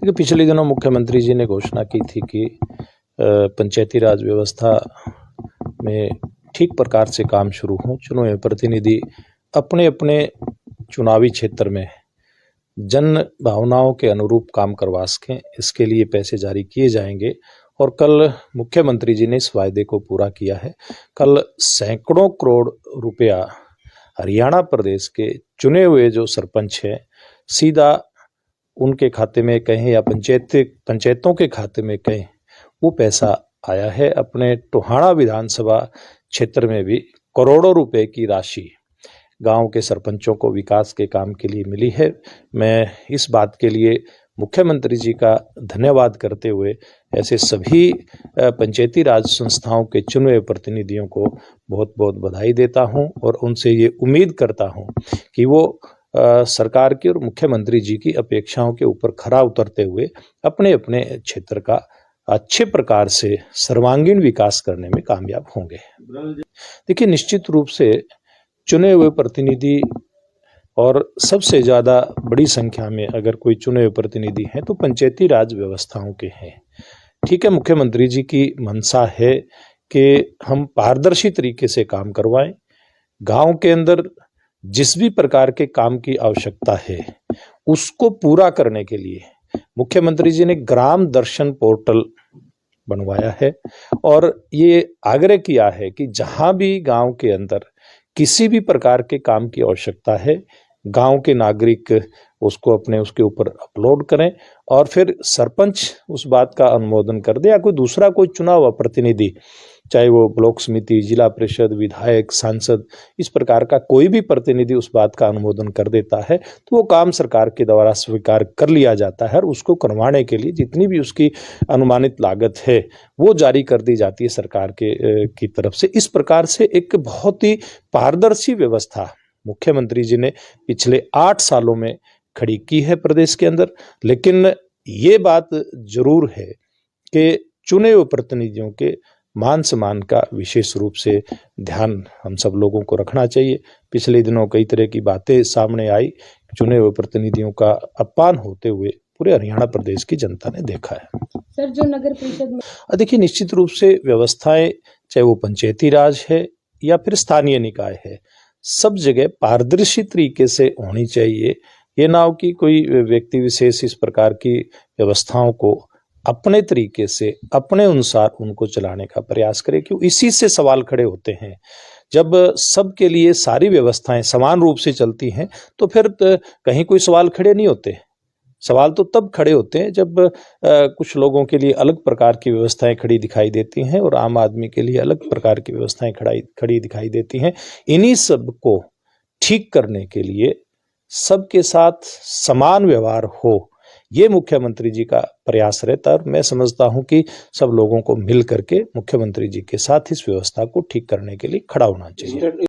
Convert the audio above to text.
देखिए, पिछले दिनों मुख्यमंत्री जी ने घोषणा की थी कि पंचायती राज व्यवस्था में ठीक प्रकार से काम शुरू हो। चुने हुए प्रतिनिधि अपने अपने चुनावी क्षेत्र में जन भावनाओं के अनुरूप काम करवा सकें, इसके लिए पैसे जारी किए जाएंगे। और कल मुख्यमंत्री जी ने इस वायदे को पूरा किया है। कल सैकड़ों करोड़ रुपया हरियाणा प्रदेश के चुने हुए जो सरपंच हैं, सीधा उनके खाते में कहें या पंचायतों के खाते में कहें, वो पैसा आया है। अपने टोहाना विधानसभा क्षेत्र में भी करोड़ों रुपए की राशि गांव के सरपंचों को विकास के काम के लिए मिली है। मैं इस बात के लिए मुख्यमंत्री जी का धन्यवाद करते हुए ऐसे सभी पंचायती राज संस्थाओं के चुने हुए प्रतिनिधियों को बहुत बहुत बधाई देता हूं और उनसे ये उम्मीद करता हूं कि वो सरकार की और मुख्यमंत्री जी की अपेक्षाओं के ऊपर खरा उतरते हुए अपने अपने क्षेत्र का अच्छे प्रकार से सर्वांगीण विकास करने में कामयाब होंगे। देखिए, निश्चित रूप से चुने हुए प्रतिनिधि और सबसे ज़्यादा बड़ी संख्या में अगर कोई चुने हुए प्रतिनिधि हैं तो पंचायती राज व्यवस्थाओं के हैं। ठीक है, मुख्यमंत्री जी की मंशा है कि हम पारदर्शी तरीके से काम करवाएं। गांव के अंदर जिस भी प्रकार के काम की आवश्यकता है उसको पूरा करने के लिए मुख्यमंत्री जी ने ग्राम दर्शन पोर्टल बनवाया है और ये आग्रह किया है कि जहां भी गांव के अंदर किसी भी प्रकार के काम की आवश्यकता है, गांव के नागरिक उसको उसके ऊपर अपलोड करें और फिर सरपंच उस बात का अनुमोदन कर दे या कोई चुना हुआ प्रतिनिधि, चाहे वो ब्लॉक समिति, जिला परिषद, विधायक, सांसद, इस प्रकार का कोई भी प्रतिनिधि उस बात का अनुमोदन कर देता है तो वो काम सरकार के द्वारा स्वीकार कर लिया जाता है और उसको करवाने के लिए जितनी भी उसकी अनुमानित लागत है वो जारी कर दी जाती है सरकार की तरफ से। इस प्रकार से एक बहुत ही पारदर्शी व्यवस्था मुख्यमंत्री जी ने पिछले 8 सालों में खड़ी की है प्रदेश के अंदर। लेकिन ये बात जरूर है कि चुने हुए प्रतिनिधियों के मान सम्मान का विशेष रूप से ध्यान हम सब लोगों को रखना चाहिए। पिछले दिनों कई तरह की बातें सामने आई, चुने हुए प्रतिनिधियों का अपमान होते हुए पूरे हरियाणा प्रदेश की जनता ने देखा है। सर, जो नगर परिषद में देखिए, निश्चित रूप से व्यवस्थाएं, चाहे वो पंचायती राज है या फिर स्थानीय निकाय है, सब जगह पारदर्शी तरीके से होनी चाहिए। ये ना हो कि कोई व्यक्ति विशेष इस प्रकार की व्यवस्थाओं को अपने तरीके से अपने अनुसार उनको चलाने का प्रयास करे। क्यों? इसी से सवाल खड़े होते हैं। जब सबके लिए सारी व्यवस्थाएं समान रूप से चलती हैं तो फिर कहीं कोई सवाल खड़े नहीं होते। सवाल तो तब खड़े होते हैं जब कुछ लोगों के लिए अलग प्रकार की व्यवस्थाएं खड़ी दिखाई देती हैं और आम आदमी के लिए अलग प्रकार की व्यवस्थाएं खड़ी दिखाई देती हैं। इन्हीं सब को ठीक करने के लिए सबके साथ समान व्यवहार हो, ये मुख्यमंत्री जी का प्रयास रहता है और मैं समझता हूं कि सब लोगों को मिल करके मुख्यमंत्री जी के साथ इस व्यवस्था को ठीक करने के लिए खड़ा होना चाहिए।